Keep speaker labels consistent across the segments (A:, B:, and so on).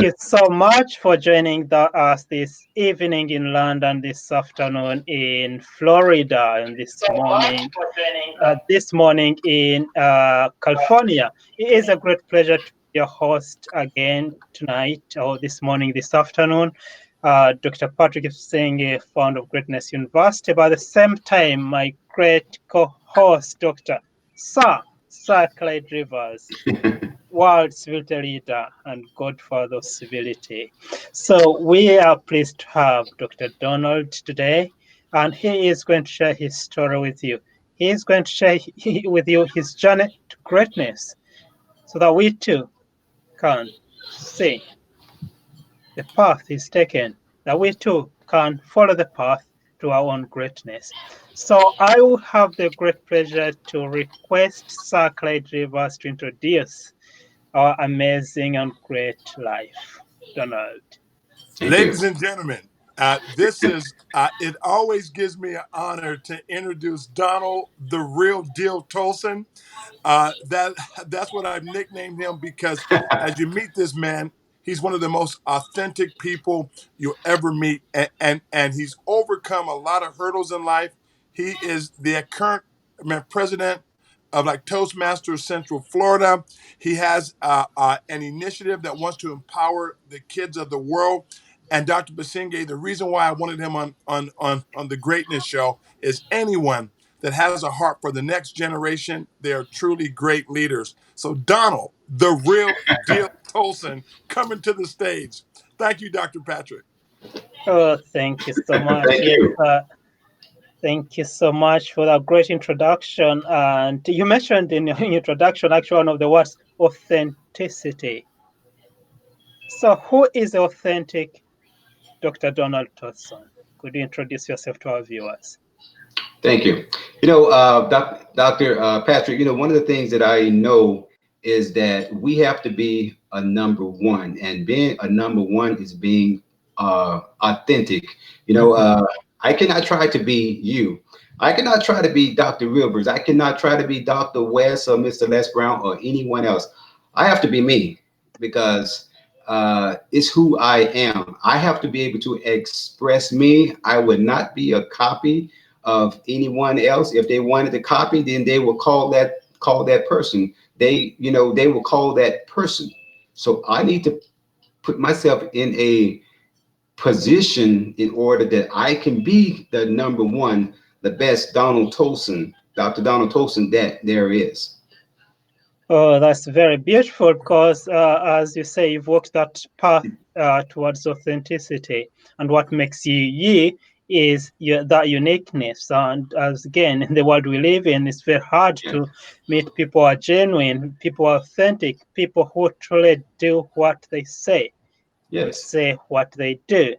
A: you so much for joining us this evening in London, this afternoon in Florida, and this morning in California. It is a great pleasure to be your host again tonight, or this morning, this afternoon. Dr. Patrick Businge, founder of Greatness University, but at the same time, my great co-host, Dr. Sir Clyde Rivers, World Civility leader and godfather of civility. So we are pleased to have Dr. Donald today, and he is going to share his story with you. He is going to share with you his journey to greatness so that we too can see the path he's taken, that we too can follow the path to our own greatness. So I will have the great pleasure to request Sir Clyde Rivers to introduce our amazing and great life. Donald.
B: Ladies and gentlemen, it always gives me an honor to introduce Donald, the real deal Toldson. That's what I've nicknamed him because as you meet this man, he's one of the most authentic people you'll ever meet. And he's overcome a lot of hurdles in life. He is the current president of Toastmasters Central Florida. He has an initiative that wants to empower the kids of the world. And Dr. Businge, the reason why I wanted him on the Greatness Show is anyone that has a heart for the next generation, they are truly great leaders. So Donald, the real deal Toldson, coming to the stage. Thank you, Dr. Patrick.
A: Oh, thank you so much.
C: Thank you.
A: Thank you so much for that great introduction. And you mentioned in your introduction, actually, one of the words, authenticity. So who is authentic Dr. Donald Toldson? Could you introduce yourself to our viewers?
C: Thank you. Dr. Patrick, one of the things that I know is that we have to be a number one, and being a number one is being authentic. I cannot try to be you. I cannot try to be Dr. Rivers. I cannot try to be Dr. West or Mr. Les Brown or anyone else. I have to be me because it's who I am. I have to be able to express me. I would not be a copy of anyone else. If they wanted to copy, then they will call that person. They will call that person. So I need to put myself in a position in order that I can be the number one, the best Donald Toldson, Dr. Donald Toldson that there is.
A: Oh, that's very beautiful because, as you say, you've walked that path towards authenticity, and what makes you ye is that uniqueness. And as again, in the world we live in, it's very hard to meet people who are genuine, people who are authentic, people who truly do what they say.
C: Yes.
A: Say what they do.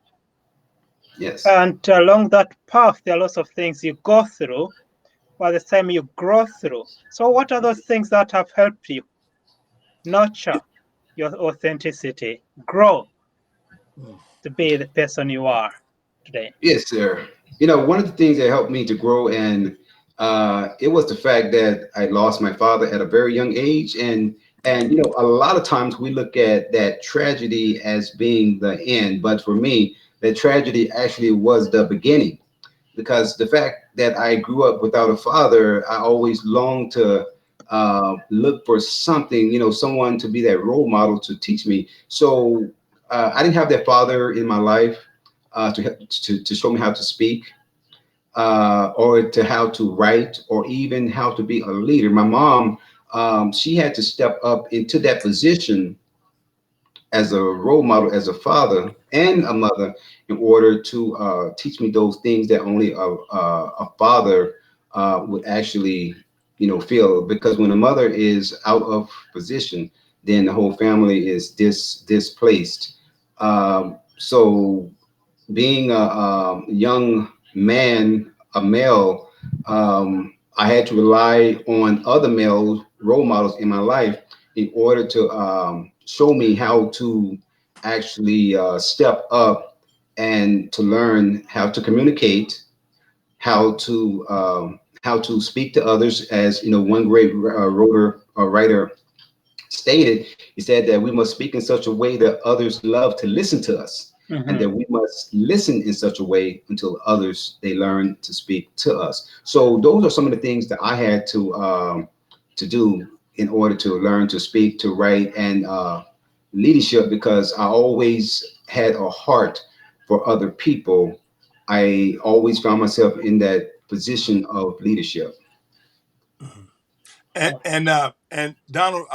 C: Yes.
A: And along that path, there are lots of things you go through, by the time you grow through. So what are those things that have helped you nurture your authenticity, grow to be the person you are today?
C: Yes, sir. One of the things that helped me to grow, and it was the fact that I lost my father at a very young age. And a lot of times we look at that tragedy as being the end. But for me, that tragedy actually was the beginning, because the fact that I grew up without a father, I always longed to look for something, someone to be that role model to teach me. So I didn't have that father in my life to show me how to speak, or to how to write, or even how to be a leader. My mom, she had to step up into that position as a role model, as a father and a mother, in order to teach me those things that only a father would actually, feel. Because when a mother is out of position, then the whole family is displaced. So being a young man, a male, I had to rely on other male role models in my life in order to show me how to actually step up and to learn how to communicate, how to speak to others. As one great writer stated, he said that we must speak in such a way that others love to listen to us, and that we must listen in such a way until others, they learn to speak to us. So those are some of the things that I had to do in order to learn to speak, to write, and leadership, because I always had a heart for other people. I always found myself in that position of leadership.
B: And Donald,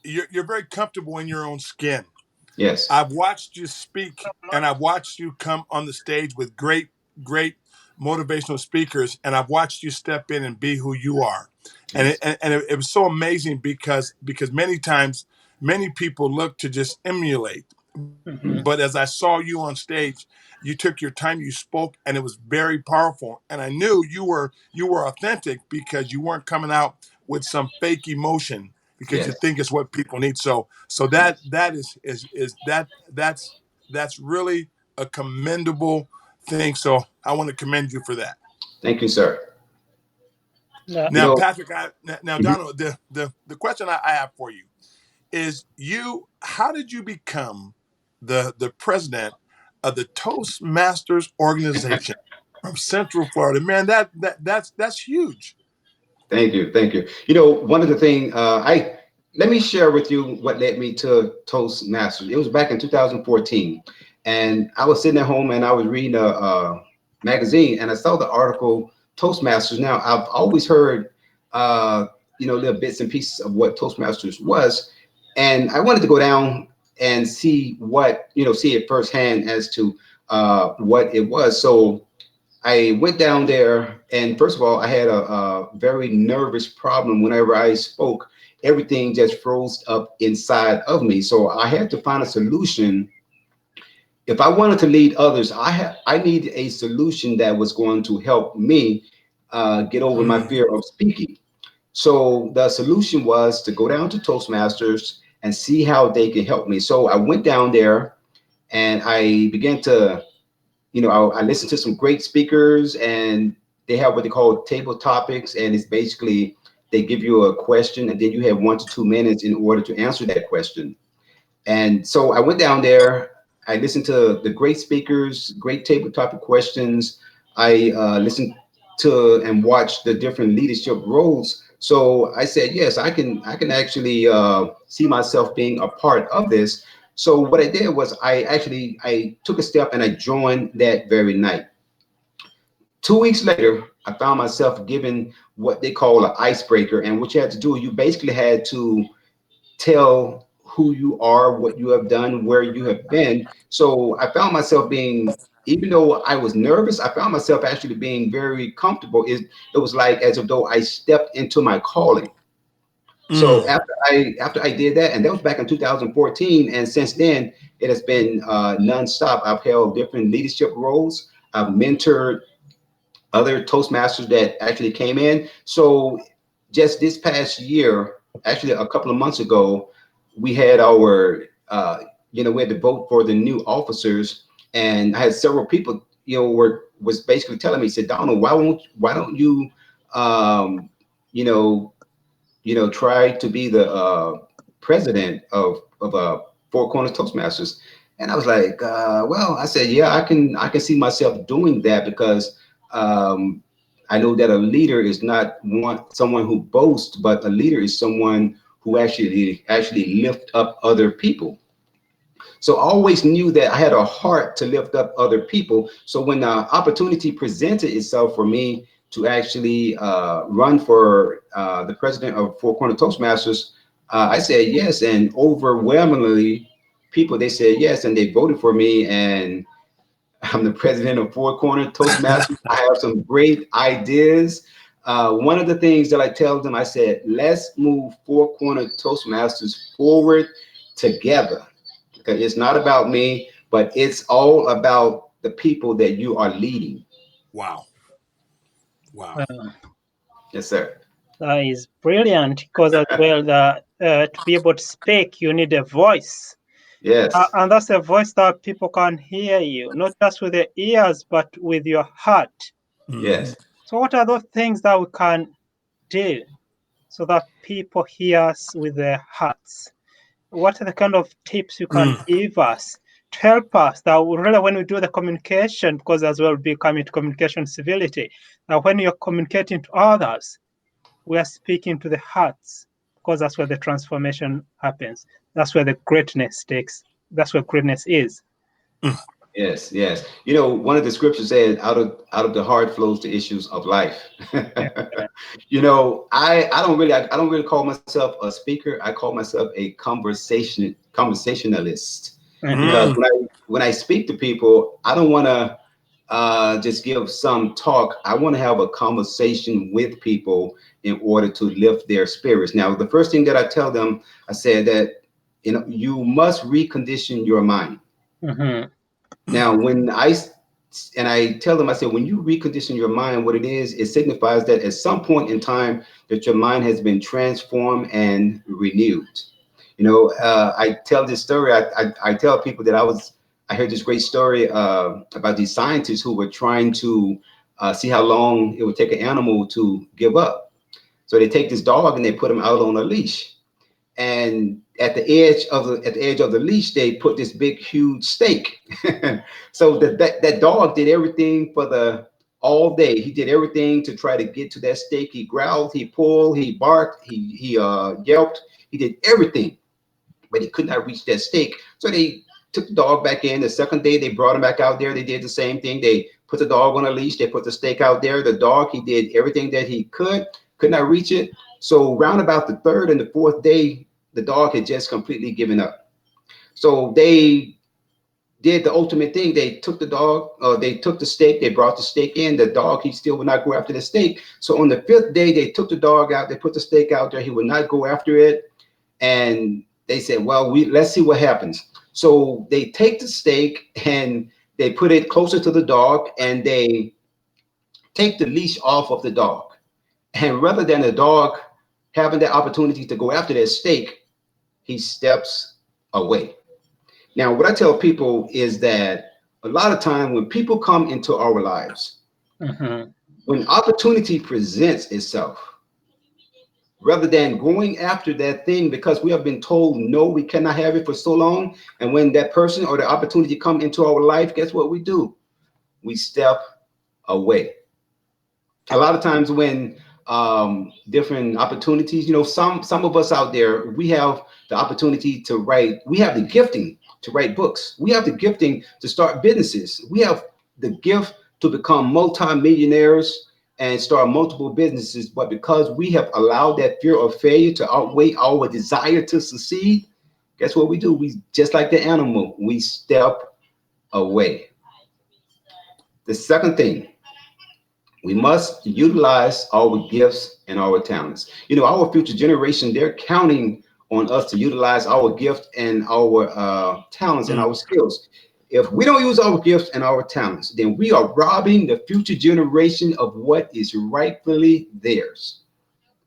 B: you're very comfortable in your own skin.
C: Yes,
B: I've watched you speak, and I've watched you come on the stage with great motivational speakers, and I've watched you step in and be who you are. And
C: yes,
B: it was so amazing because many times many people look to just emulate. But as I saw you on stage, you took your time, you spoke, and it was very powerful. And I knew you were authentic because you weren't coming out with some fake emotion because you
C: yes.
B: think it's what people need. So that's really a commendable thing. So I want to commend you for that.
C: Thank you, sir.
A: Yeah.
C: You
B: Now,
C: know,
B: Patrick, now
C: mhm.
B: Donald, the question I have for you is how did you become the president of the Toastmasters organization from Central Florida? Man, that's huge.
C: Thank you, thank you. You know, one of the things I let me share with you what led me to Toastmasters. It was back in 2014, and I was sitting at home and I was reading a magazine, and I saw the article Toastmasters. Now, I've always heard, uh, little bits and pieces of what Toastmasters was, and I wanted to go down and see see it firsthand as to what it was. So I went down there, and first of all, I had a very nervous problem. Whenever I spoke, everything just froze up inside of me. So I had to find a solution. If I wanted to lead others, I needed a solution that was going to help me get over my
B: Mm,
C: fear of speaking. So the solution was to go down to Toastmasters and see how they can help me. So I went down there and I began to I listened to some great speakers, and they have what they call table topics, and it's basically they give you a question, and then you have 1 to 2 minutes in order to answer that question. And so I went down there. I listened to the great speakers, great table topic questions. I listened to and watched the different leadership roles. So I said, yes, I can actually see myself being a part of this. So what I did was I took a step and I joined that very night. 2 weeks later, I found myself given what they call an icebreaker, and what you had to do, you basically had to tell who you are, what you have done, where you have been. So I found myself being, even though I was nervous, I found myself actually being very comfortable. It was like as though I stepped into my calling. So
B: mm,
C: after I did that, and that was back in 2014, and since then it has been nonstop. I've held different leadership roles. I've mentored other Toastmasters that actually came in. So just this past year, actually a couple of months ago, we had we had to vote for the new officers, and I had several people, was basically telling me, said, Donald, why don't you, um, you know, try to be the president of Four Corners Toastmasters? And I was like, well, I said, yeah, I can see myself doing that because um, I know that a leader is not someone who boasts, but a leader is someone who actually lift up other people. So I always knew that I had a heart to lift up other people. So when the opportunity presented itself for me to actually run for the president of Four Corner Toastmasters, I said yes, and overwhelmingly, people they said yes, and they voted for me, and I'm the president of Four Corner Toastmasters. I have some great ideas. One of the things that I tell them, I said, let's move Four Corner Toastmasters forward together. Because it's not about me, but it's all about the people that you are leading.
B: wow, wow.
A: Uh,
C: Yes, sir.
A: that is brilliant because as well, to be able to speak, you need a voice.
C: Yes,
A: And that's a voice that people can hear you, not just with their ears, but with your heart.
B: Hmm.
C: yes.
A: So, what are those things that we can do so that people hear us with their hearts? what are the kind of tips you can give us to help us that really when we do the communication, because as well be coming to communication civility, now when you're communicating to others, we are speaking to the hearts, because that's where the transformation happens. That's where the greatness takes. That's where greatness is.
C: Yes, yes. You know, one of the scriptures said, out of the heart flows the issues of life."
A: Yeah.
C: You know, I don't really call myself a speaker. I call myself a conversationalist, because
A: Mhm.
C: when I speak to people, I don't want to just give some talk. I want to have a conversation with people in order to lift their spirits. Now, the first thing that I tell them, I said that, you must recondition your mind.
A: Mhm.
C: Now, I tell them, I said, when you recondition your mind, what it is, it signifies that at some point in time that your mind has been transformed and renewed. I tell this story. I tell people that I heard this great story about these scientists who were trying to see how long it would take an animal to give up. So they take this dog and they put him out on a leash, and at the edge of the leash they put this big huge stake. So that dog did everything for the all day. He did everything to try to get to that stake. He growled, he pulled, he barked, he yelped. He did everything, but he could not reach that stake. So they took the dog back in. The second day they brought him back out there. They did the same thing. They put the dog on a leash. They put the stake out there. The dog, he did everything that he could not reach it. So round about the third and the fourth day, the dog had just completely given up. So they did the ultimate thing. They took the dog, they took the stake, they brought the stake in. The dog, he still would not go after the stake. So on the fifth day, they took the dog out, they put the stake out there. He would not go after it. And they said, well, let's see what happens. So they take the stake and they put it closer to the dog, and they take the leash off of the dog. And rather than the dog having the opportunity to go after that stake, he steps away. Now, what I tell people is that a lot of time when people come into our lives,
A: Mhm.
C: when opportunity presents itself, rather than going after that thing because we have been told no, we cannot have it for so long, and when that person or the opportunity come into our life, guess what we do? We step away. A lot of times when different opportunities, some of us out there, we have the opportunity to write. We have the gifting to write books. We have the gifting to start businesses. We have the gift to become multimillionaires and start multiple businesses. But because we have allowed that fear of failure to outweigh our desire to succeed, guess what we do? We, just like the animal, we step away. The second thing, we must utilize our gifts and our talents. Our future generation, they're counting on us to utilize our gift and our talents and our skills. If we don't use our gifts and our talents, then we are robbing the future generation of what is rightfully theirs.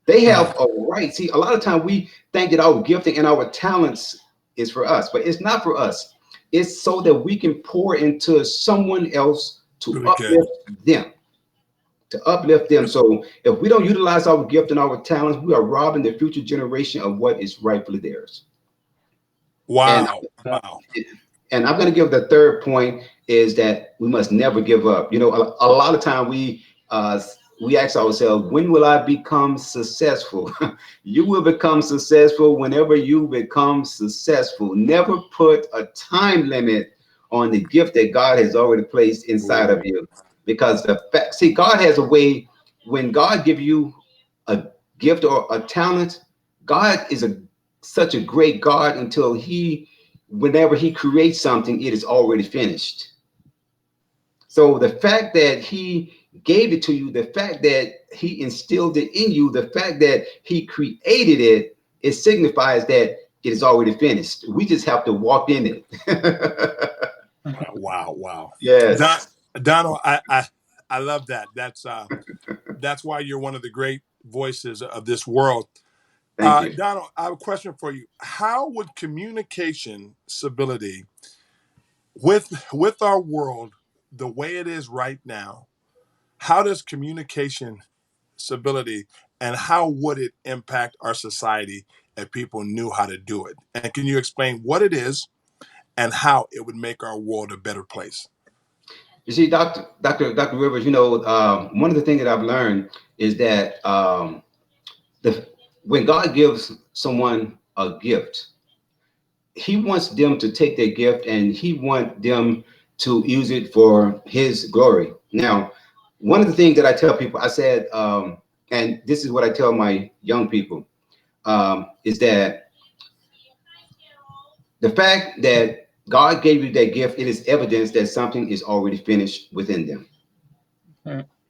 C: They have a right. See, a lot of time we think that our gifting and our talents is for us, but it's not for us. It's so that we can pour into someone else to
B: Really good.
C: uplift them to uplift them. So if we don't utilize our gift and our talents, we are robbing the future generation of what is rightfully theirs. And
B: Wow. Wow.
C: and I'm going to give the third point is that we must never give up. A lot of time we ask ourselves, when will I become successful? You will become successful whenever you become successful. Never put a time limit on the gift that God has already placed inside of you. Because see, God has a way, when God give you a gift or a talent, God is such a great God until whenever he creates something, it is already finished. So the fact that he gave it to you, the fact that he instilled it in you, the fact that he created it, it signifies that it is already finished. We just have to walk in it.
B: Wow. Wow. Don,
C: Yes.
B: Donald, I love that. That's why you're one of the great voices of this world.
C: Thank you.
B: Donald, I have a question for you. How would communication civility with our world the way it is right now, how does communication civility and how would it impact our society if people knew how to do it. And can you explain what it is and how it would make our world a better place?
C: You see, Dr. Rivers, you know, one of the things that I've learned is that when God gives someone a gift, he wants them to take their gift and he wants them to use it for his glory. Now, one of the things that I tell people, I said, and this is what I tell my young people, is that the fact that God gave you that gift, it is evidence that something is already finished within them.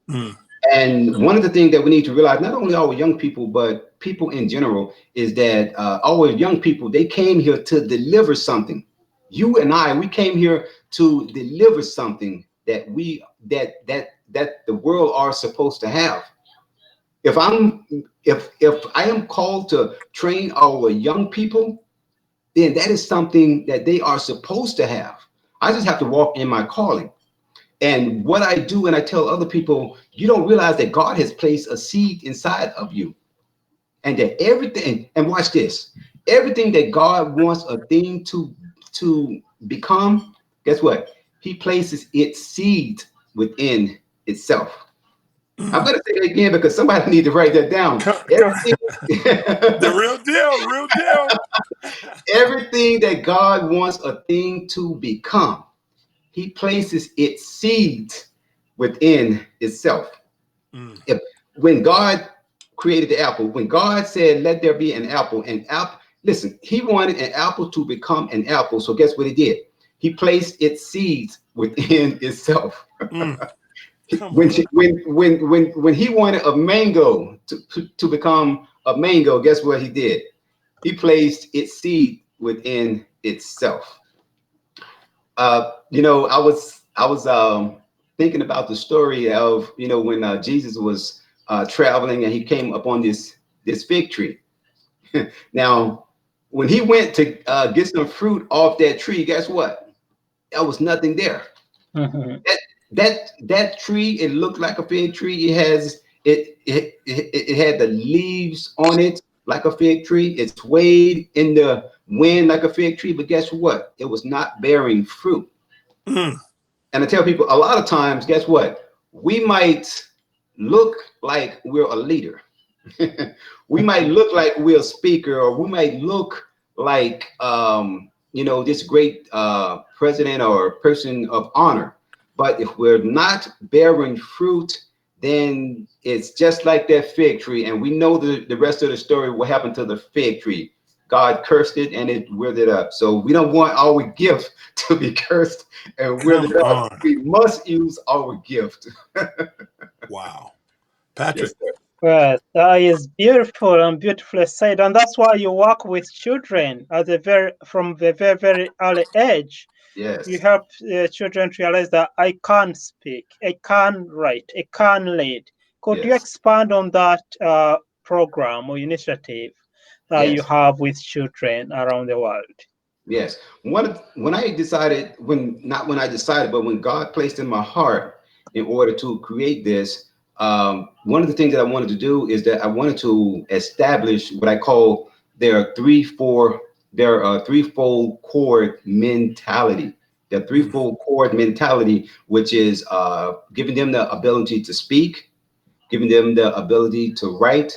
B: Mm.
C: And one of the things that we need to realize, not only our young people, but people in general, is that our young people, they came here to deliver something. You and I, we came here to deliver something that the world are supposed to have. If I am called to train our young people, then that is something that they are supposed to have. I just have to walk in my calling. And what I do, and I tell other people, you don't realize that God has placed a seed inside of you. And that everything, and watch this, everything that God wants a thing to become, guess what? He places its seed within itself. I'm going to say that again because somebody needs to write that down.
B: The real deal.
C: Everything that God wants a thing to become, he places its seeds within itself.
B: Mm.
C: When God created the apple, when God said, let there be an apple, listen, he wanted an apple to become an apple. So guess what he did? He placed its seeds within itself.
B: Mm.
C: When he wanted a mango to become a mango, guess what he did? He placed its seed within itself. You know, I was thinking about the story of, you know, when Jesus was traveling and he came upon this fig tree. Now, when he went to get some fruit off that tree, guess what? There was nothing there.
A: Mm-hmm.
C: That tree, it looked like a fig tree. It had the leaves on it like a fig tree. It swayed in the wind like a fig tree. But guess what? It was not bearing fruit.
B: Mm.
C: And I tell people a lot of times, guess what? We might look like we're a leader. We might look like we're a speaker, or we might look like, you know, this great president or person of honor. But if we're not bearing fruit, then it's just like that fig tree. And we know the rest of the story, what happened to the fig tree. God cursed it and it withered up. So we don't want our gift to be cursed and withered up. We must use our gift.
B: Wow. Patrick.
C: Yes,
A: Well, that is beautiful and beautifully said, and that's why you work with children from the very early age.
C: yes.
A: You help children realize that I can speak, I can write, I can lead. Could you
C: Yes.
A: expand on that program or initiative that you
C: Yes.
A: have with children around the world?
C: Yes. When I decided, not when I decided, but when God placed in my heart in order to create this, one of the things that I wanted to do is that I wanted to establish what I call their threefold cord mentality. The threefold cord mentality, which is giving them the ability to speak, giving them the ability to write,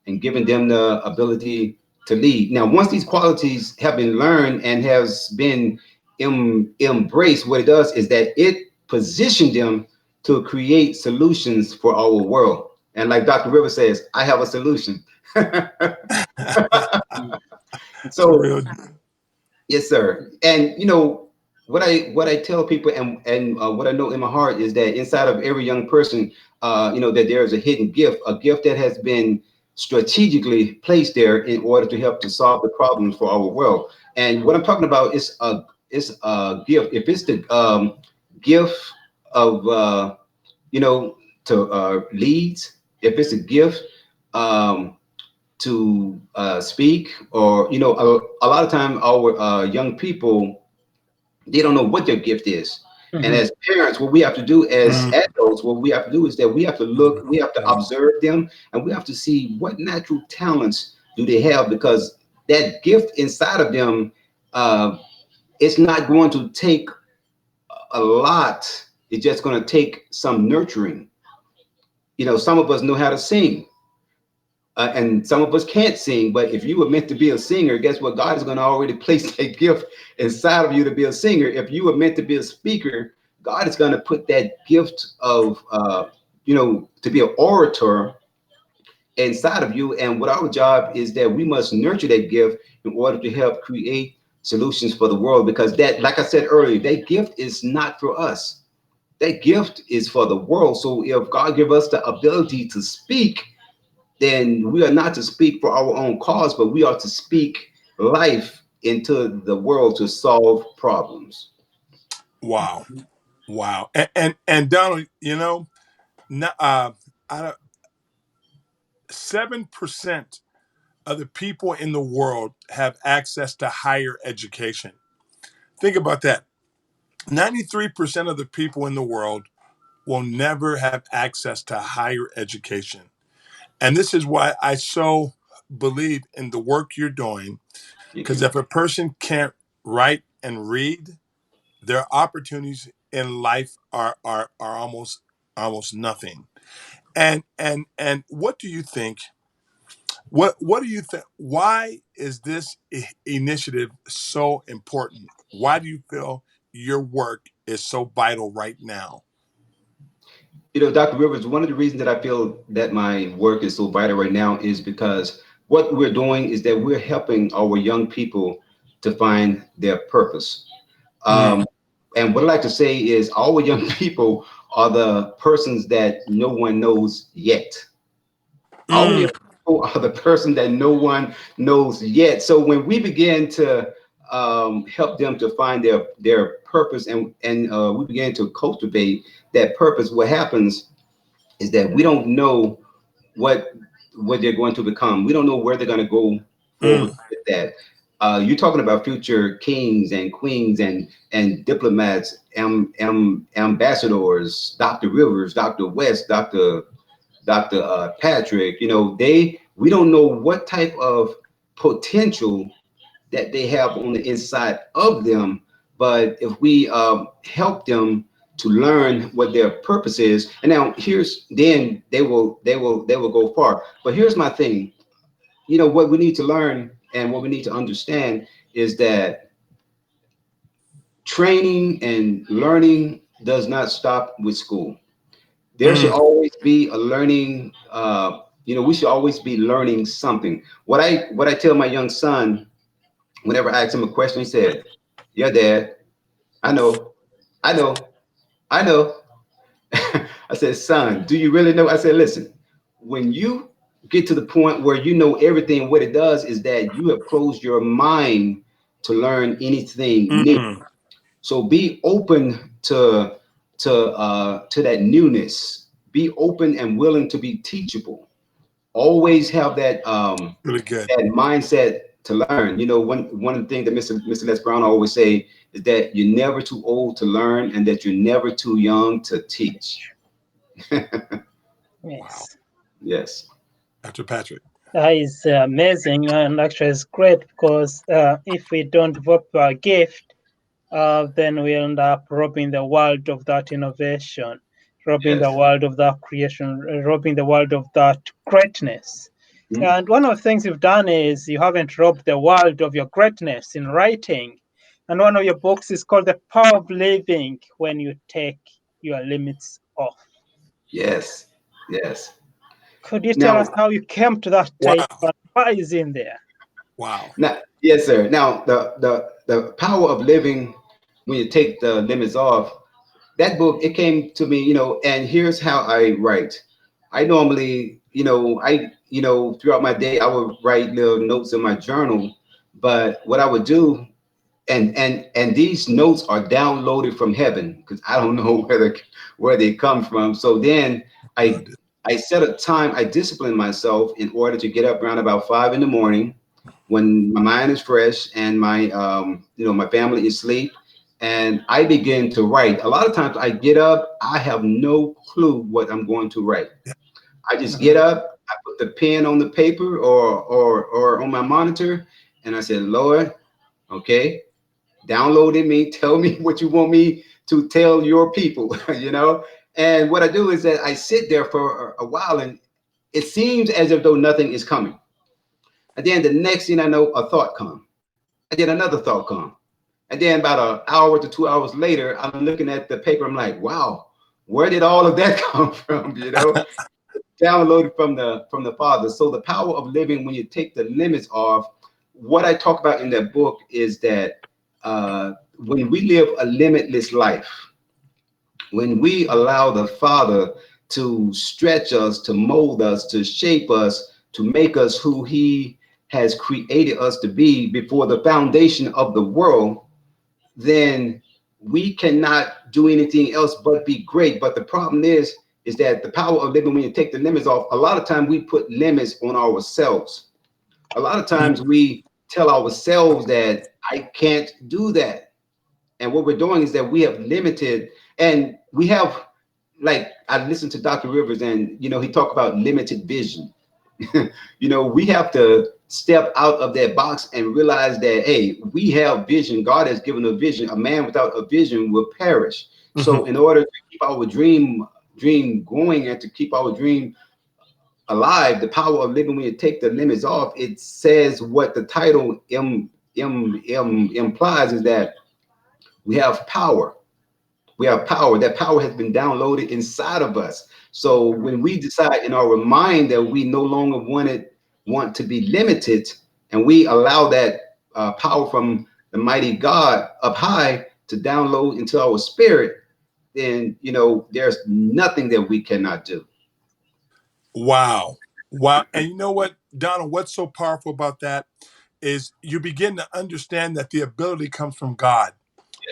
C: and giving them the ability to lead. Now, once these qualities have been learned and has been embraced, what it does is that it positions them to create solutions for our world. And like Dr. Rivers says, I have a solution. So, yes, sir. And you know what I tell people, and what I know in my heart is that inside of every young person, you know, that there is a hidden gift, a gift that has been strategically placed there in order to help to solve the problems for our world. And what I'm talking about is a gift. If it's the gift of you know, to leads, if it's a gift to speak, or you know, a lot of time our young people, they don't know what their gift is.
A: Mm-hmm.
C: And as parents, what we have to do as adults, what we have to do is that we have to look, we have to observe them, and we have to see what natural talents do they have, because that gift inside of them, it's not going to take a lot. It's just going to take some nurturing. Some of us know how to sing, and some of us can't sing. But if you were meant to be a singer, guess what? God is going to already place that gift inside of you to be a singer. If you were meant to be a speaker, God is going to put that gift of, to be an orator inside of you. And what our job is that we must nurture that gift in order to help create solutions for the world. Because that, like I said earlier, that gift is not for us. That gift is for the world. So if God give us the ability to speak, then we are not to speak for our own cause, but we are to speak life into the world to solve problems.
B: Wow. Wow. And Donald, I don't, 7% of the people in the world have access to higher education. Think about that. 93% of the people in the world will never have access to higher education. And this is why I so believe in the work you're doing,
C: Thank
B: because
C: you.
B: if a person can't write and read, their opportunities in life are almost nothing. And what do you think? What do you think? Why is this initiative so important? Why do you feel your work is so vital right now?
C: Dr. Rivers, one of the reasons that I feel that my work is so vital right now is because what we're doing is that we're helping our young people to find their purpose.
B: Mm,
C: And what I like to say is our young people are the persons that no one knows yet. Our young
B: mm,
C: people are the person that no one knows yet. So when we begin to help them to find their purpose, and we begin to cultivate that purpose, what happens is that we don't know what they're going to become. We don't know where they're going to go forward
B: mm.
C: with that. You're talking about future kings and queens and diplomats, ambassadors, Dr. Rivers, Dr. West, Dr. Patrick. We don't know what type of potential that they have on the inside of them. But if we help them to learn what their purpose is, and now then they will go far. But here's my thing. What we need to learn and what we need to understand is that training and learning does not stop with school. There should
B: Mm,
C: always be a learning. We should always be learning something. What I tell my young son whenever I ask him a question, he said, "Yeah, Dad, I know, I know, I know." I said, "Son, do you really know?" I said, "Listen, when you get to the point where you know everything, what it does is that you have closed your mind to learn anything new.
B: mm.
C: So be open to that newness. Be open and willing to be teachable. Always have
B: Really good.
C: that mindset to learn. One of the things that Mr. Les Brown always say is that you're never too old to learn and that you're never too young to teach."
B: Wow.
A: Yes.
C: Yes.
B: Dr. Patrick.
A: That is amazing, and actually it's great because if we don't develop our gift, then we end up robbing the world of that innovation, robbing the
C: Yes.
A: world of that creation, robbing the world of that greatness.
C: Mhm.
A: And one of the things you've done is you haven't robbed the world of your greatness in writing. And one of your books is called The Power of Living When You Take Your Limits Off.
C: Yes. Yes.
A: Could you tell
C: Now,
A: us how you came to that title
B: Wow.
A: and what is in there?
B: Wow.
C: yes, sir. Now, the power of living when you take the limits off. That book, it came to me, and here's how I write. I normally, throughout my day, I would write little notes in my journal. But what I would do, and these notes are downloaded from heaven because I don't know where they come from. So then I
B: Good.
C: I set a time. I discipline myself in order to get up around about 5 in the morning when my mind is fresh and my family is asleep, and I begin to write. A lot of times I get up, I have no clue what I'm going to write.
B: Yeah.
C: I just get
A: Mhm.
C: up, I put the pen on the paper or on my monitor, And I said, Lord, okay, download in me. Tell me what you want me to tell your people, you know? And what I do is that I sit there for a while, and it seems as if though nothing is coming. And then the next thing I know, a thought comes. And then another thought comes. And then about an hour to 2 hours later, I'm looking at the paper. I'm like, wow, where did all of that come from? You know, downloaded from the Father. So the power of living, when you take the limits off, what I talk about in that book is that when we live a limitless life, when we allow the Father to stretch us, to mold us, to shape us, to make us who He has created us to be before the foundation of the world, then we cannot do anything else but be great. But the problem is that the power of living, when you take the limits off, a lot of times we put limits on ourselves. A lot of times we tell ourselves that I can't do that. And what we're doing is that we have limited, and we have, like, I listened to Dr. Rivers, and, you know, he talked about limited vision. You know, we have to step out of that box and realize that, hey, we have vision. God has given a vision. A man without a vision will perish. So in order to keep our dream going and to keep our dream alive, the power of living, when you take the limits off, it says what the title implies is that we have power. We have power. That power has been downloaded inside of us. So when we decide in our mind that we no longer want to be limited, and we allow that power from the mighty God up high to download into our spirit, then, you know, there's nothing that we cannot do.
B: Wow. Wow. And you know what, Donald, what's so powerful about that is you begin to understand that the ability comes from God.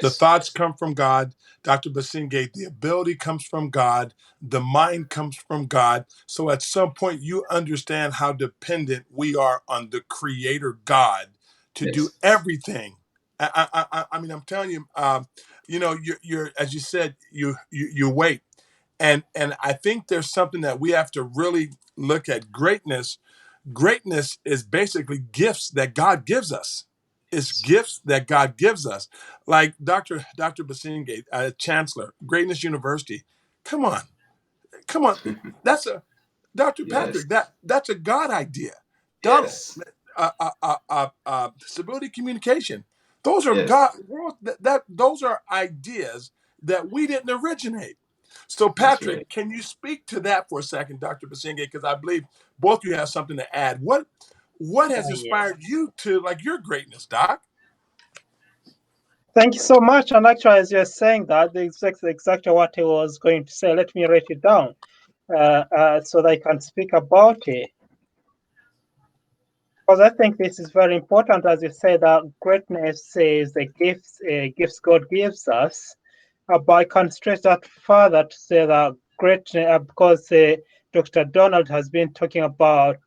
B: The
C: Yes.
B: thoughts come from God. Dr. Businge, the ability comes from God. The mind comes from God. So at some point, you understand how dependent we are on the Creator God to do
C: Yes.
B: everything. I mean, I'm telling you, you know, you're as you said, you wait, and I think there's something that we have to really look at. Greatness is basically gifts that God gives us. It's
C: Yes.
B: gifts that God gives us. Like Dr. Businge, Chancellor, Greatness University. Come on, come on. That's a Dr.
C: Yes.
B: Patrick. That's a God idea. Donald,
C: Yes.
B: civility communication. Those are
C: Yes.
B: God. Those are ideas that we didn't originate. So,
C: That's right.
B: Patrick, can you speak to that for a second, Dr. Basinge? Because I believe both you have something to add. What has
A: Yes.
B: inspired you to like your greatness, Doc?
A: Thank you so much. And actually, as you're saying that, exactly what I was going to say. Let me write it down so that I can speak about it. Because I think this is very important, as you say, that greatness is the gifts God gives us. But I can stretch that further to say that greatness, because Dr. Donald has been talking about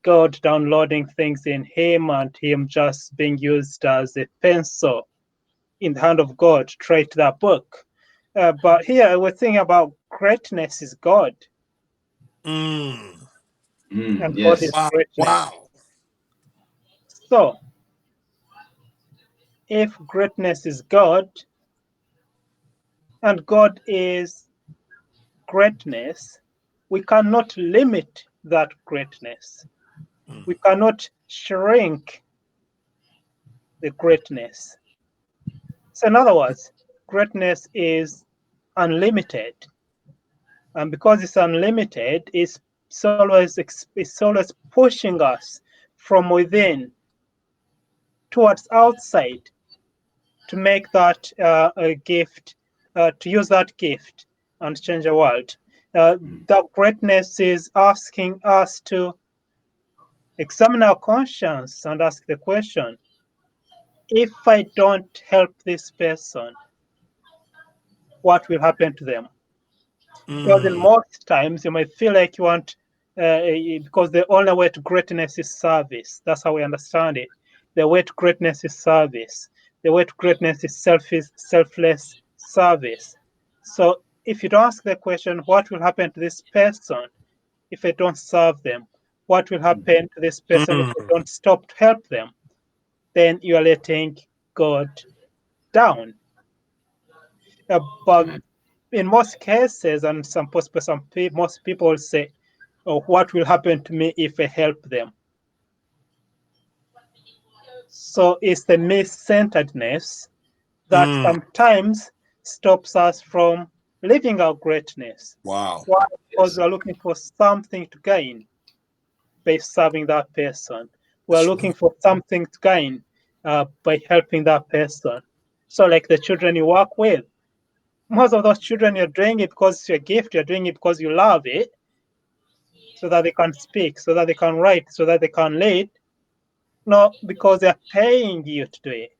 A: God downloading things in him and him just being used as a pencil in the hand of God to write that book. But here we're thinking about greatness is God,
B: Mm.
A: and God is
C: Yes.
B: Wow.
A: greatness.
B: Wow.
A: So if greatness is God and God is greatness, we cannot limit that greatness.
B: Mm.
A: We cannot shrink the greatness. So, in other words, greatness is unlimited. And because it's unlimited, it's always pushing us from within towards outside to make that a gift, to use that gift and change the world. That greatness is asking us to examine our conscience and ask the question, if I don't help this person, what will happen to them? Because in
B: Mm.
A: most times you might feel like you want, because the only way to greatness is service. That's how we understand it. The way to greatness is service. The way to greatness is selfless service. So if you don't ask the question, what will happen to this person if I don't serve them? what will happen to this person if
B: Mm.
A: you don't stop to help them? Then you are letting God down. But in most cases, and most people say, "Oh, what will happen to me if I help them?" So it's the me-centeredness that
B: Mm.
A: sometimes stops us from living our greatness.
B: Wow.
A: Why? Because
C: Yes.
A: we're looking for something to gain by serving that person. We're
B: That's
A: looking
B: right.
A: for something to gain by helping that person. So, like the children you work with, most of those children, you're doing it because it's your gift, you're doing it because you love it, so that they can speak, so that they can write, so that they can lead, not because they're paying you to do it.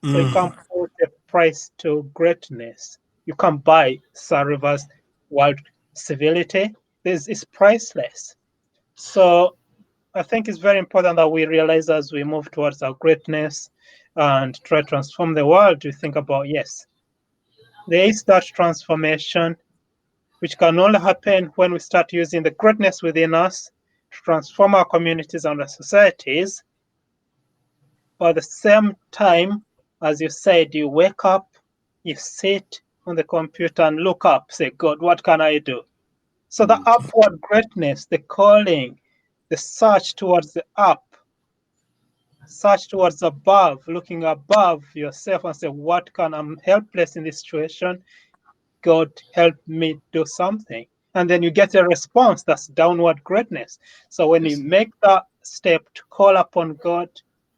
A: So you
B: Mm.
A: can't put a price to greatness. You can't buy Sir Rivers' world civility. It's priceless. So I think it's very important that we realize as we move towards our greatness and try to transform the world, we think about, yes, there is that transformation which can only happen when we start using the greatness within us to transform our communities and our societies. But at the same time, as you said, you wake up, you sit on the computer and look up, say, God, what can I do? So the upward greatness, the calling, the search towards the up, search towards above, looking above yourself and say, what can I'm helpless in this situation? God help me do something. And then you get a response that's downward greatness. So when you
C: Yes.
A: make that step to call upon God,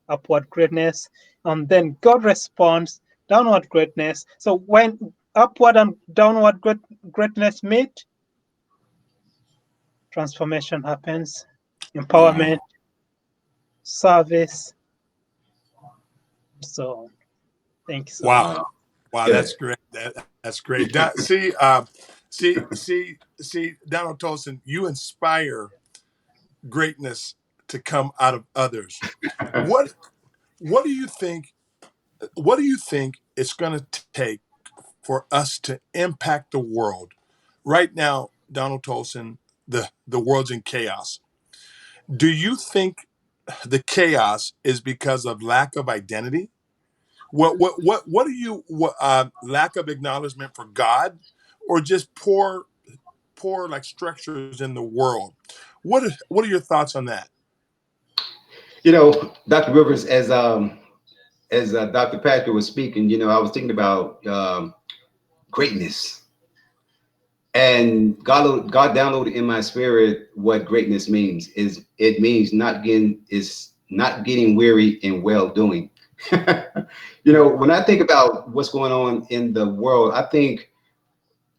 A: upward greatness, and then God responds, downward greatness. So when upward and downward greatness meet, transformation happens,
B: Mm.
A: empowerment, service, so on. Thank you so much.
B: Wow.
C: Wow.
B: Wow, that's
C: Good.
B: great. That's great. See, Donald Toldson, you inspire greatness to come out of others. What what do you think what do you think it's going to take for us to impact the world? Right now, Donald Toldson, the world's in chaos. Do you think the chaos is because of lack of identity? What do you lack of acknowledgement for God, or just poor like structures in the world? What are your thoughts on that?
C: Dr. Rivers, as Dr. Patrick was speaking, I was thinking about greatness, and God downloaded in my spirit what greatness means. It means not getting weary in well doing. When I think about what's going on in the world, I think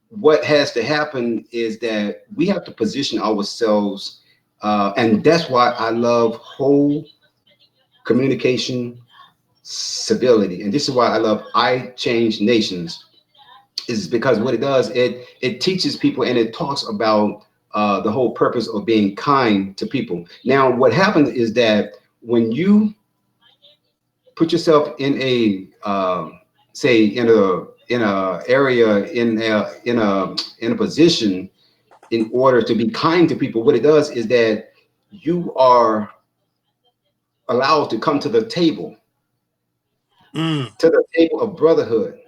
C: what has to happen is that we have to position ourselves, and that's why I love whole communication civility, and this is why I love I Change Nations, is because what it does, it teaches people and it talks about the whole purpose of being kind to people. Now, what happens is that when you put yourself in a say in a area in a position in order to be kind to people, what it does is that you are allowed to come
B: Mm,
C: to the table of brotherhood.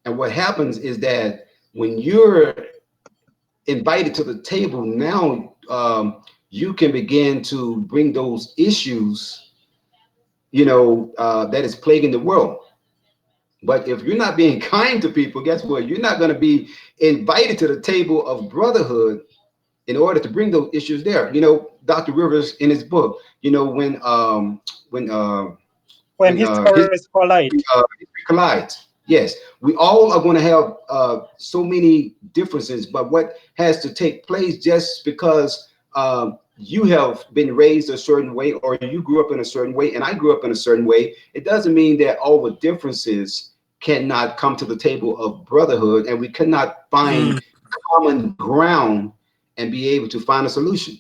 C: And what happens is that when you're invited to the table, now you can begin to bring those issues, that is plaguing the world. But if you're not being kind to people, guess what? You're not going to be invited to the table of brotherhood in order to bring those issues there. Dr. Rivers in his book, when
A: When
C: his
A: histories collide,
C: history collides. Yes, we all are going to have so many differences, but what has to take place just because you have been raised a certain way or you grew up in a certain way and I grew up in a certain way, it doesn't mean that all the differences cannot come to the table of brotherhood and we cannot
B: mm,
C: find common ground and be able to find a solution.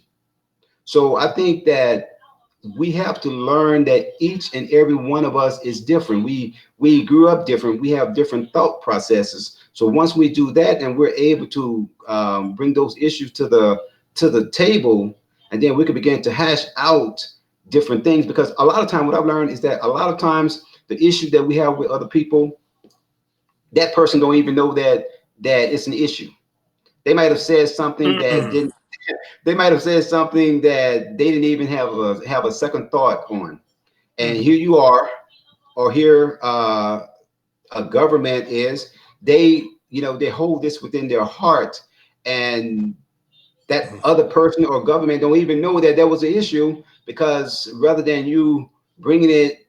C: So I think that we have to learn that each and every one of us is different. We grew up different. We have different thought processes. So once we do that and we're able to bring those issues to the table, and then we could begin to hash out different things. Because a lot of time, what I've learned is that a lot of times the issue that we have with other people, that person don't even know that it's an issue. They might have said something that
B: Mm.
C: didn't. They might have said something that they didn't even have a second thought on. And here you are, or here a government is. They, they hold this within their heart, and that other person or government don't even know that there was an issue, because rather than you bringing it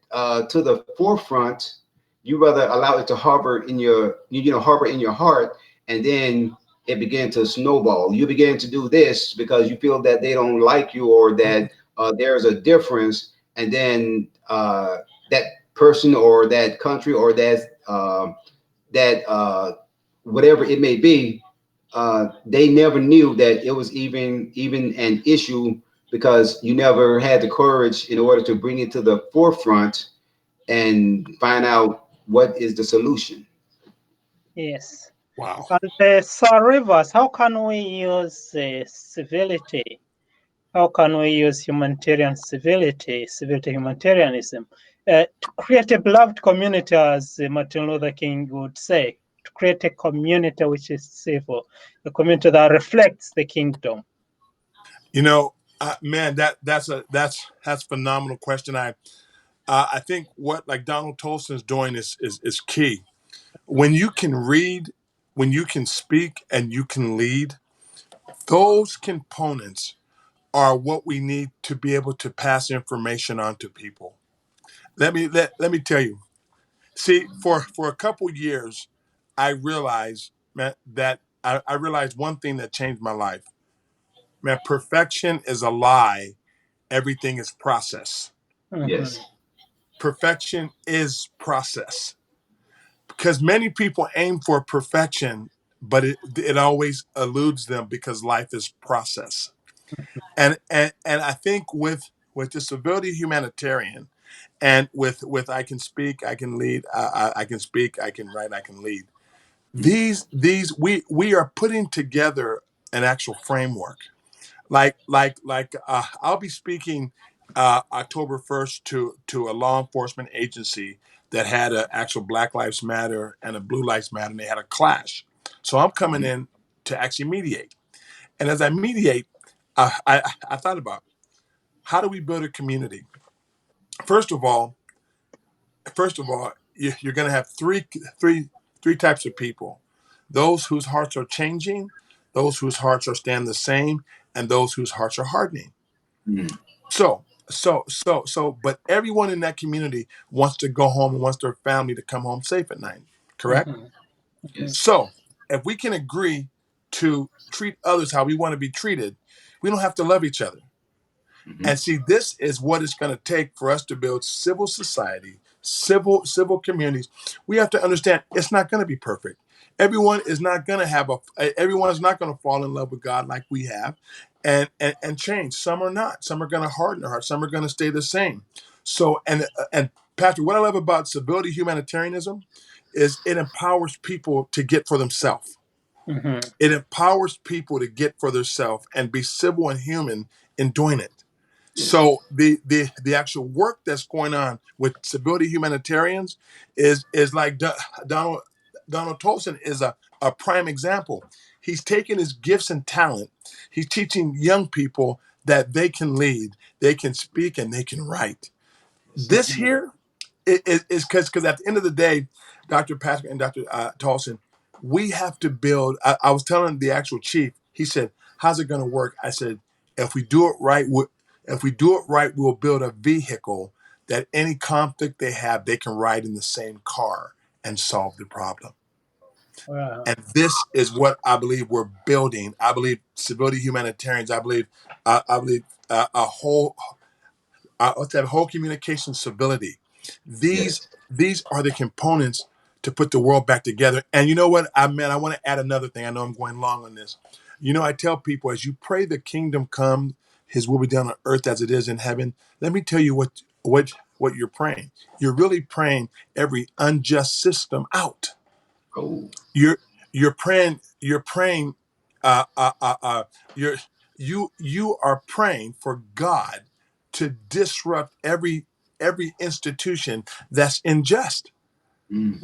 C: to the forefront, you rather allow it to harbor in your harbor in your heart, and then it began to snowball. You begin to do this because you feel that they don't like you, or that there's a difference, and then that person or that country or that whatever it may be, they never knew that it was even an issue, because you never had the courage in order to bring it to the forefront and find out what is the solution.
A: Yes.
B: Wow.
A: And Sir Rivers, how can we use civility? How can we use humanitarian civility, humanitarianism, to create a beloved community, as Martin Luther King would say, to create a community which is civil, a community that reflects the kingdom?
B: Man, that's phenomenal question. I think what like Donald Toldson is doing is key. When you can read, when you can speak, and you can lead, those components are what we need to be able to pass information on to people. Let me tell you. See, for a couple years, I realized, man, that I realized one thing that changed my life. Man, perfection is a lie. Everything is process.
C: Yes.
B: Perfection is process, because many people aim for perfection, but it always eludes them, because life is process. And I think with the civility humanitarian, and with I can speak, I can lead, I can speak, I can write, I can lead. These we are putting together an actual framework. I'll be speaking October 1st to a law enforcement agency that had an actual Black Lives Matter and a Blue Lives Matter, and they had a clash. So I'm coming in to actually mediate. And as I mediate, I thought about, how do we build a community? First of all, you're going to have three types of people: those whose hearts are changing, those whose hearts are staying the same, and those whose hearts are hardening.
C: Mhm.
B: But everyone in that community wants to go home and wants their family to come home safe at night. Correct?
C: Yes.
B: So if we can agree to treat others how we want to be treated, we don't have to love each other.
C: Mhm.
B: And see, this is what it's going to take for us to build civil society, civil communities. We have to understand it's not going to be perfect. Everyone is not going to everyone is not going to fall in love with God like we have, and change. Some are not. Some are going to harden their hearts. Some are going to stay the same. So and Patrick, what I love about civility humanitarianism is it empowers people to get for themselves. It empowers people to get for themselves and be civil and human in doing it.
C: Yes.
B: So the actual work that's going on with civility humanitarians is like Donald Toldson is a prime example. He's taken his gifts and talent. He's teaching young people that they can lead, they can speak, and they can write. This here is because at the end of the day, Dr. Patrick and Dr. Toldson, we have to build. I was telling the actual chief. He said, "How's it going to work?" I said, "If we do it right, we'll build a vehicle that any conflict they have, they can ride in the same car and solve the problem."
A: Wow.
B: And this is what I believe we're building. I believe civility humanitarians. I believe a whole let's have whole communication civility. These
C: Yes.
B: these are the components to put the world back together. And you know what, I want to add another thing. I know I'm going long on this. I tell people, as you pray the kingdom come, his will be done on earth as it is in heaven. Let me tell you what you're praying. You're really praying every unjust system out.
C: Oh.
B: You're praying uh uh uh, uh you're you are praying for God to disrupt every institution that's unjust.
C: Mm.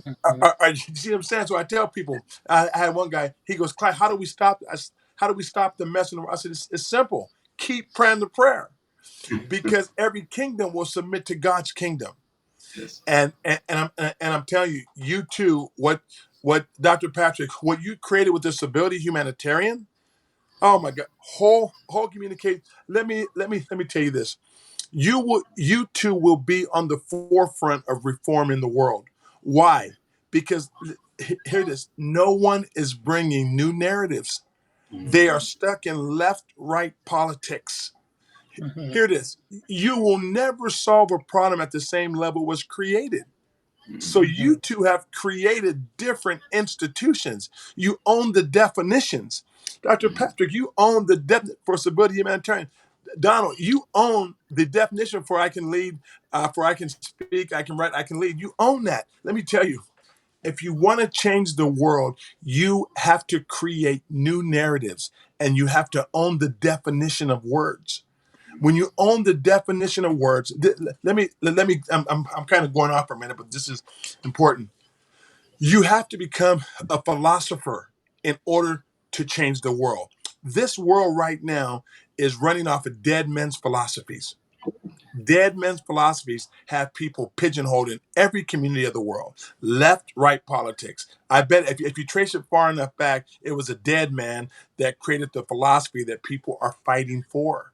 B: You see what I'm saying? So I tell people, I had one guy, he goes, Clyde, how do we stop? How do we stop the mess in the world? I said, it's simple. Keep praying the prayer, because every kingdom will submit to God's kingdom.
C: Yes.
B: And I'm telling you, you too, what Dr. Patrick, what you created with this ability humanitarian, oh my God, whole communicate. Let me tell you this. You too will be on the forefront of reform in the world. Why? Because hear this, no one is bringing new narratives. They are stuck in left right politics.
A: Mhm.
B: Hear this, you will never solve a problem at the same level it was created. So you
A: Mhm.
B: two have created different institutions. You own the definitions. Dr. Patrick, you own the for civility humanitarian. Donald, you own the definition for I can lead, for I can speak, I can write, I can lead. You own that. Let me tell you, if you want to change the world, you have to create new narratives, and you have to own the definition of words. When you own the definition of words, let me. I'm kind of going off for a minute, but this is important. You have to become a philosopher in order to change the world. This world right now is running off of dead men's philosophies. Dead men's philosophies have people pigeonholed in every community of the world. Left, right politics. I bet if you trace it far enough back, it was a dead man that created the philosophy that people are fighting for.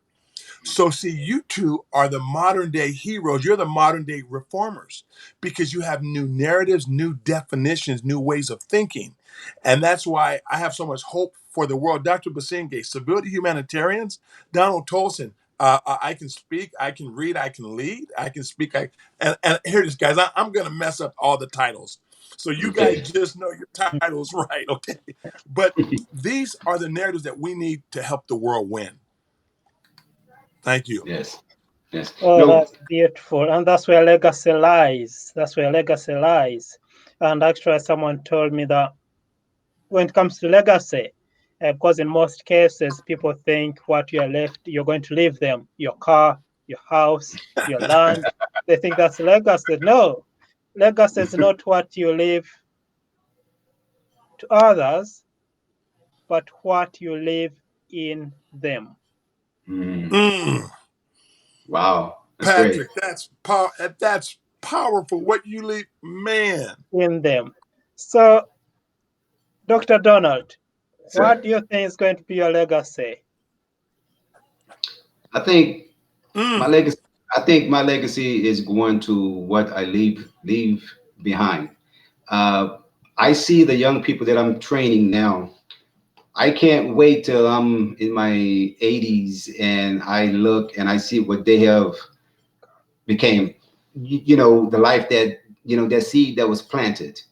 B: So, see, you two are the modern day heroes. You're the modern day reformers, because you have new narratives, new definitions, new ways of thinking. And that's why I have so much hope for the world. Dr. Businge, civility humanitarians, Donald Toldson, I can speak, I can read, I can lead, I can speak. And here it is, guys. I'm going to mess up all the titles. So you guys
C: Okay.
B: just know your titles right, okay? But these are the narratives that we need to help the world win. Thank you.
C: Yes. Yes.
A: Oh,
C: No.
A: that's beautiful. And that's where legacy lies. That's where legacy lies. And actually, someone told me that when it comes to legacy, because in most cases, people think what you are left, you're going to leave them, your car, your house, your land. They think that's legacy. No, legacy is not what you leave to others, but what you leave in them.
C: Mm.
B: Mm.
C: Wow. That's great.
B: Patrick, that's powerful. What you leave, man.
A: In them. So, Dr. Donald,
C: Sir.
A: what do you think is going to be your legacy?
C: I think my
B: Mm.
C: legacy. I think my legacy is going to what I leave behind. Uh, I see the young people that I'm training now. I can't wait till I'm in my 80s and I look and I see what they have became. The life that that seed that was planted.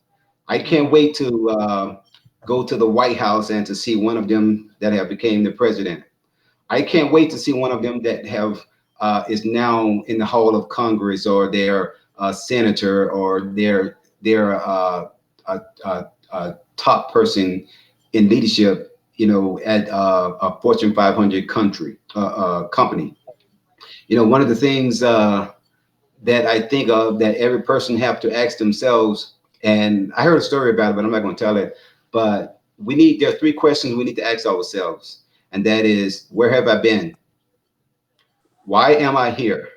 C: I can't
A: Mhm.
C: wait to go to the White House and to see one of them that have became the president. I can't wait to see one of them that have is now in the Hall of Congress, or their senator, or their top person in leadership. At a Fortune 500 company. One of the things that I think of that every person have to ask themselves, and I heard a story about it, but I'm not going to tell it. But there are three questions we need to ask ourselves, and that is, where have I been? Why am I here?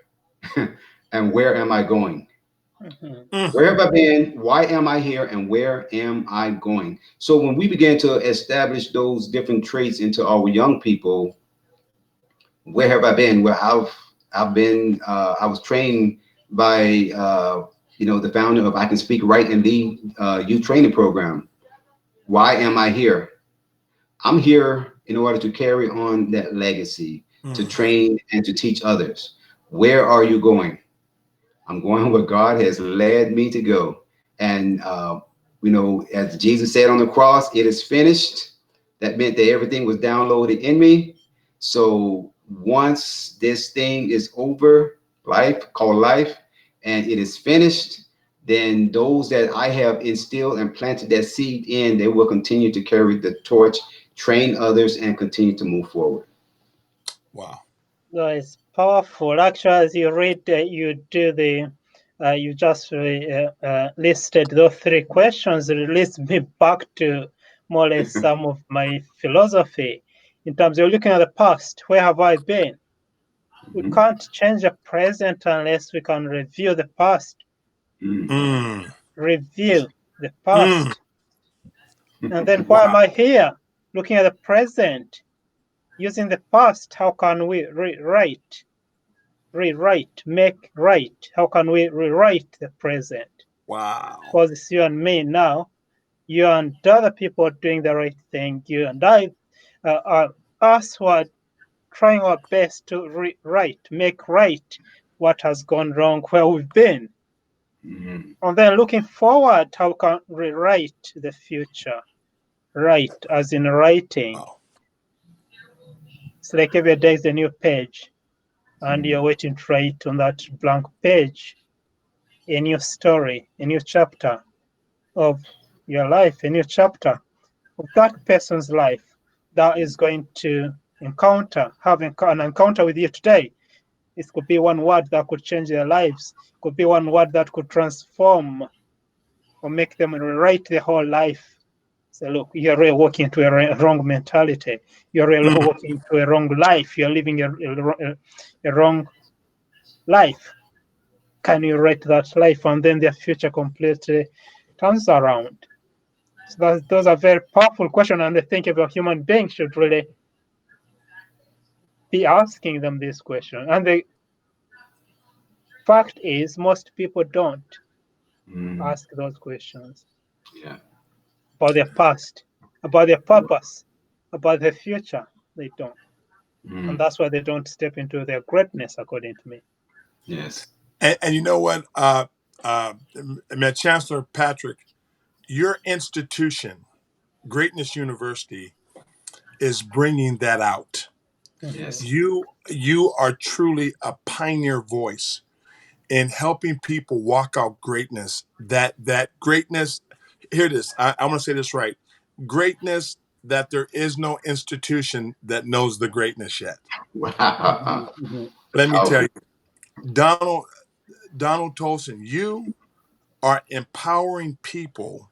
C: And where am I going?
A: Mhm.
B: Mm.
C: Where have I been? Why am I here? And where am I going? So when we begin to establish those different traits into our young people, where have I been? Well, I've been. I was trained by the founder of I Can Speak, Write, and Lead youth training program. Why am I here? I'm here in order to carry on that legacy, to
B: Mm.
C: train and to teach others. Where are you going? I'm going where God has led me to go. And, as Jesus said on the cross, it is finished. That meant that everything was downloaded in me. So once this thing is over, life, and it is finished, then those that I have instilled and planted that seed in, they will continue to carry the torch, train others, and continue to move forward.
B: Wow.
A: No, it's powerful. Actually, as you read, you just listed those three questions. It leads me back to more or less some of my philosophy in terms of looking at the past. Where have I been? We can't change the present unless we can review the past.
B: Mm.
A: Review the
B: Mm.
A: past. And then why am
B: Wow.
A: I here? Looking at the present. Using the past, how can we rewrite, make right? How can we rewrite the present?
B: Wow.
A: Because it's you and me now. You and other people doing the right thing. You and I, us who are trying our best to make right what has gone wrong where we've been. And then looking forward, how can we rewrite the future? Right, as in writing.
B: Wow.
A: It's like every day is a new page, and you're waiting to write on that blank page a new story, a new chapter of your life, a new chapter of that person's life that is going to have an encounter with you today. It could be one word that could change their lives. It could be one word that could transform or make them rewrite their whole life. So look, you're really walking into a wrong mentality. You're really
B: Mm.
A: walking into a wrong life. You're living a wrong life. Can you write that life? And then their future completely turns around. So those are very powerful questions, and I think every human being should really be asking them this question. And the fact is, most people don't ask those questions
C: Yeah.
A: about their past, about their purpose, about their future. They don't. And that's why they don't step into their greatness, according to me.
C: Yes.
B: And you know what, Chancellor Patrick, your institution, Greatness University, is bringing that out.
C: Yes.
B: You are truly a pioneer voice in helping people walk out greatness. That greatness. Here it is. I want to say this right. Greatness that there is no institution that knows the greatness yet.
C: Wow.
B: Let me tell
C: Powerful.
B: you, Donald Toldson, you are empowering people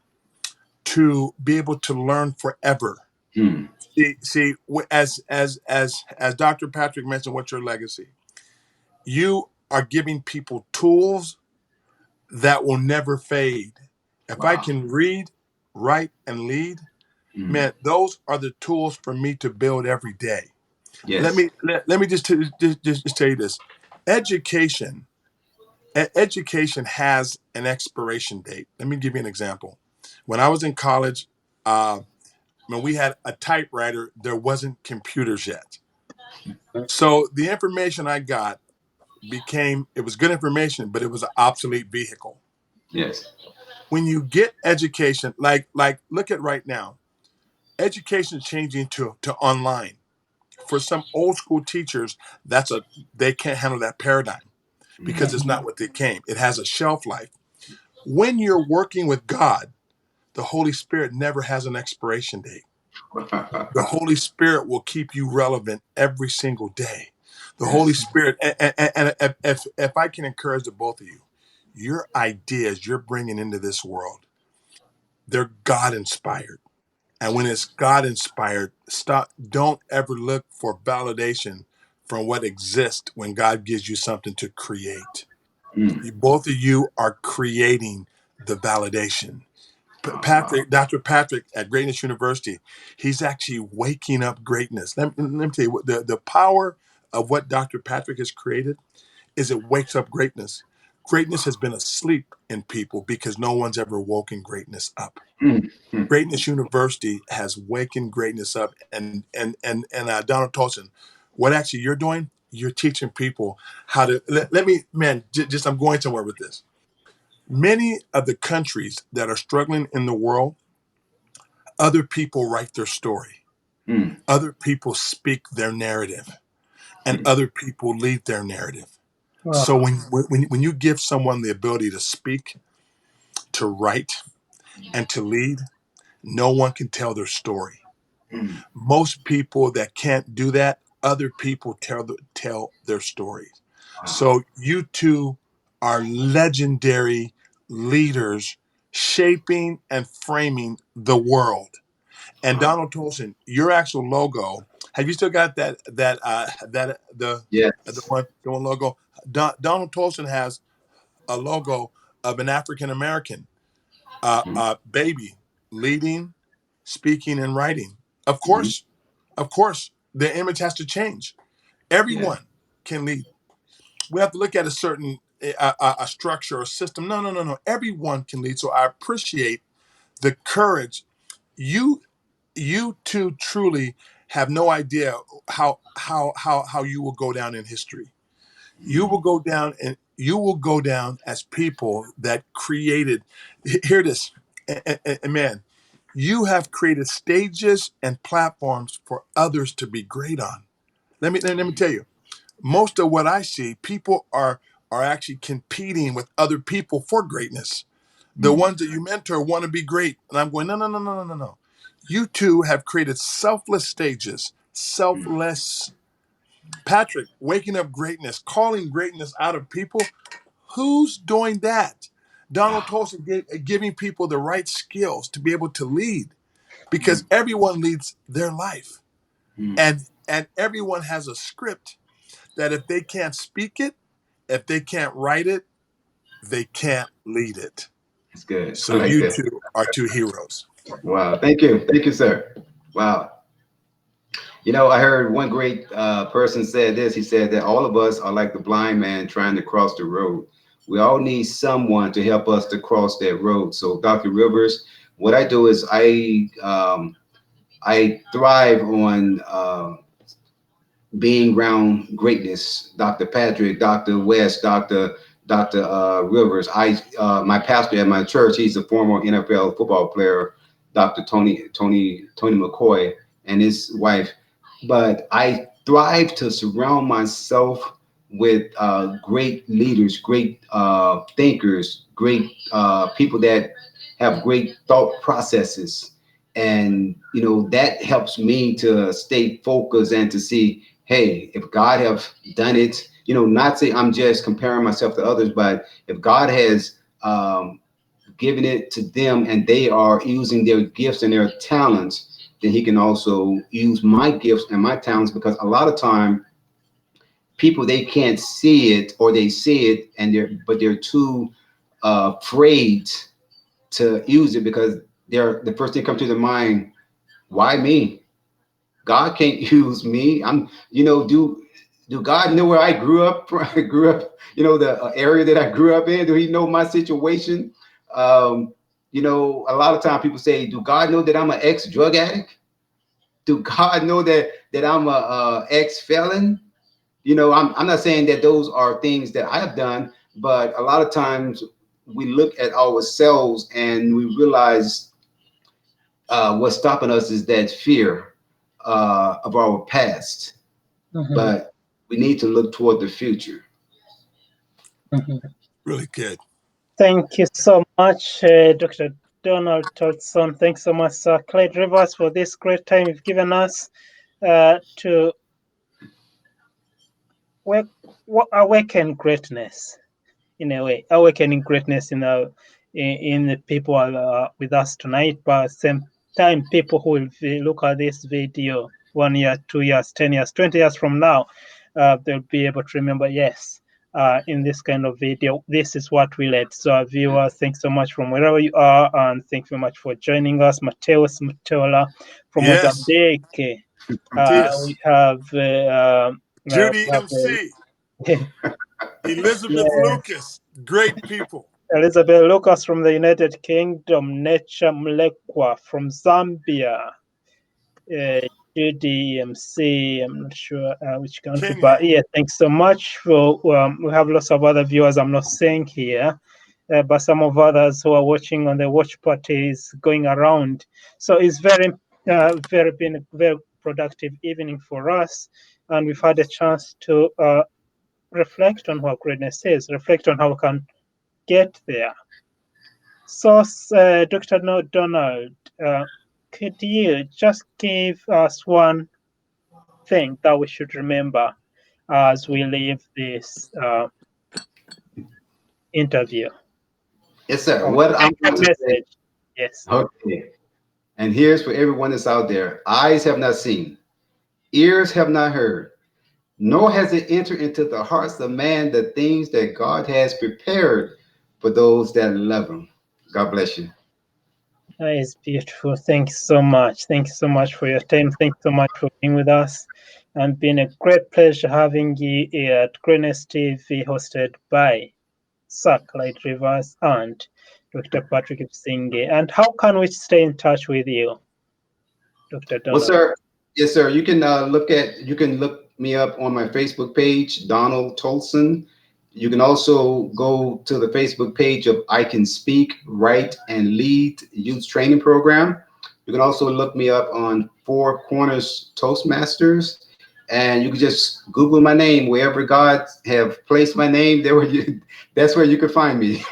B: to be able to learn forever.
C: Hmm.
B: See, as Dr. Patrick mentioned, what's your legacy? You are giving people tools that will never fade. If I
C: Wow.
B: can read, write, and lead,
C: Hmm.
B: man, those are the tools for me to build every day. Let
C: Yes.
B: me just tell you this: education, education has an expiration date. Let me give you an example. When I was in college, when we had a typewriter, there wasn't computers yet. So the information I got it was good information, but it was an obsolete vehicle.
C: Yes.
B: When you get education, like look at right now, education is changing to online. For some old school teachers, they can't handle that paradigm because it's not what they came. It has a shelf life. When you're working with God, the Holy Spirit never has an expiration date. The Holy Spirit will keep you relevant every single day. The Holy
C: Yes.
B: Spirit, and if I can encourage the both of you, your ideas you're bringing into this world, they're God inspired. And when it's God inspired, don't ever look for validation from what exists when God gives you something to create.
C: Hmm.
B: Both of you are creating the validation.
C: Wow.
B: Dr. Patrick at Greatness University, he's actually waking up greatness. Let me tell you what the power of what Dr. Patrick has created is it wakes up greatness. Greatness has been asleep in people because no one's ever woken greatness up.
C: Hmm. Hmm.
B: Greatness University has wakened greatness up, and Donald Toldson, what actually you're doing, you're teaching people how to let me, man, just I'm going somewhere with this. Many of the countries that are struggling in the world, other people write their story,
C: Hmm.
B: other people speak their narrative, and
C: Hmm.
B: other people lead their narrative. So
A: Wow.
B: when you give someone the ability to speak, to write, and to lead, no one can tell their story.
C: Hmm.
B: Most people that can't do that other people tell their stories. So you two are legendary leaders shaping and framing the world. And Donald Toldson, your actual logo, have you still got
C: Yes.
B: the one logo? Donald Toldson has a logo of an African American baby leading, speaking, and writing. Of
C: Mhm.
B: course, the image has to change.
C: Yeah.
B: Everyone can lead. We have to look at a certain a structure or system. No. Everyone can lead. So I appreciate the courage. You you two truly have no idea how you will go down in history. You will go down, and you will go down as people that created. Hear this, and man, you have created stages and platforms for others to be great on. Let me tell you, most of what I see, people are actually competing with other people for greatness. The ones that you mentor want to be great, and I'm going, no. You two have created selfless stages, selfless. Patrick, waking up greatness, calling greatness out of people. Who's doing that? Donald
C: Wow.
B: Toldson giving people the right skills to be able to lead, because everyone leads their life,
C: Mm.
B: and everyone has a script that if they can't speak it, if they can't write it, they can't lead it.
C: That's good.
B: So
C: I like
B: you
C: that.
B: two are two heroes.
C: Wow. Thank you. Thank you, sir. Wow. You know, I heard one great person said this. He said that all of us are like the blind man trying to cross the road. We all need someone to help us to cross that road. So, Dr. Rivers, what I do is I thrive on being around greatness. Dr. Patrick, Dr. West, Dr. Rivers. My pastor at my church, he's a former NFL football player, Dr. Tony McCoy, and his wife. But I thrive to surround myself with great leaders, great thinkers, great people that have great thought processes. And that helps me to stay focused and to see, hey, if God have done it, not say I'm just comparing myself to others, but if God has given it to them and they are using their gifts and their talents, then he can also use my gifts and my talents, because a lot of time people, they can't see it, or they see it and they're too afraid to use it, because the first thing comes to their mind, why me? God can't use me. Do God know where I grew up? I grew up, the area that I grew up in. Do He know my situation? A lot of time people say, do God know that I'm an ex drug addict? Do God know that I'm a ex felon? I'm not saying that those are things that I have done, but a lot of times we look at ourselves and we realize what's stopping us is that fear of our past.
A: Mhm,
C: But we need to look toward the future.
A: mhm.
B: Really good.
A: Thank you so much, Dr. Donald Toldson. Thanks so much, Sir Clyde Rivers, for this great time you've given us to awaken greatness, in a way, awakening greatness in the people with us tonight. But at the same time, people who will look at this video 1 year, 2 years, 10 years, 20 years from now, they'll be able to remember, yes, in this kind of video, this is what we led. So, our viewers, thanks so much from wherever you are, and thank you very much for joining us. Mateus Matola from
B: Yes,
A: Mozambique.
B: Matthias,
A: We have
B: Judy MC, Elizabeth
A: yeah,
B: Lucas, great people.
A: Elizabeth Lucas from the United Kingdom, Nature Mlekwa from Zambia, uh, GDMC, I'm not sure which country,
B: Kenya.
A: but yeah, thanks so much. We have lots of other viewers I'm not saying here, but some of others who are watching on the watch parties going around. So it's been a very productive evening for us, and we've had a chance to reflect on what greatness is, reflect on how we can get there. So, Dr. Donald, could you just give us one thing that we should remember as we leave this interview?
C: Yes, sir.
A: Or
C: What I'm going to say,
A: message? Yes.
C: okay. And here's for everyone that's out there: eyes have not seen, ears have not heard, nor has it entered into the hearts of man the things that God has prepared for those that love Him. God bless you.
A: That is beautiful. Thanks so much. Thanks so much for your time. Thanks so much for being with us. And been a great pleasure having you here at Greatness TV, hosted by Sir Clyde Rivers and Dr. Patrick Businge. And how can we stay in touch with you, Dr.
C: Well,
A: Donald?
C: sir, yes, sir. You can look me up on my Facebook page, Donald Toldson. You can also go to the Facebook page of I Can Speak, Write, and Lead Youth Training Program. You can also look me up on Four Corners Toastmasters, and you can just Google my name wherever God have placed my name. That's where you can find me.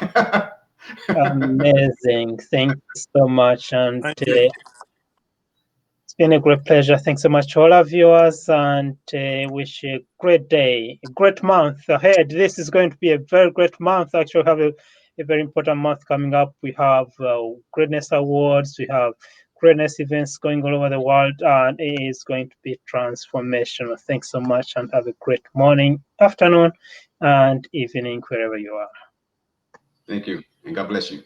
A: Amazing. Thank you so much. And
B: Thank you.
A: it's been a great pleasure. Thanks so much to all our viewers, and wish you a great day, a great month ahead. This is going to be a very great month. Actually, we have a very important month coming up. We have Greatness Awards, we have greatness events going all over the world, and it is going to be transformational. Thanks so much, and have a great morning, afternoon, and evening, wherever you are.
C: Thank you, and God bless you.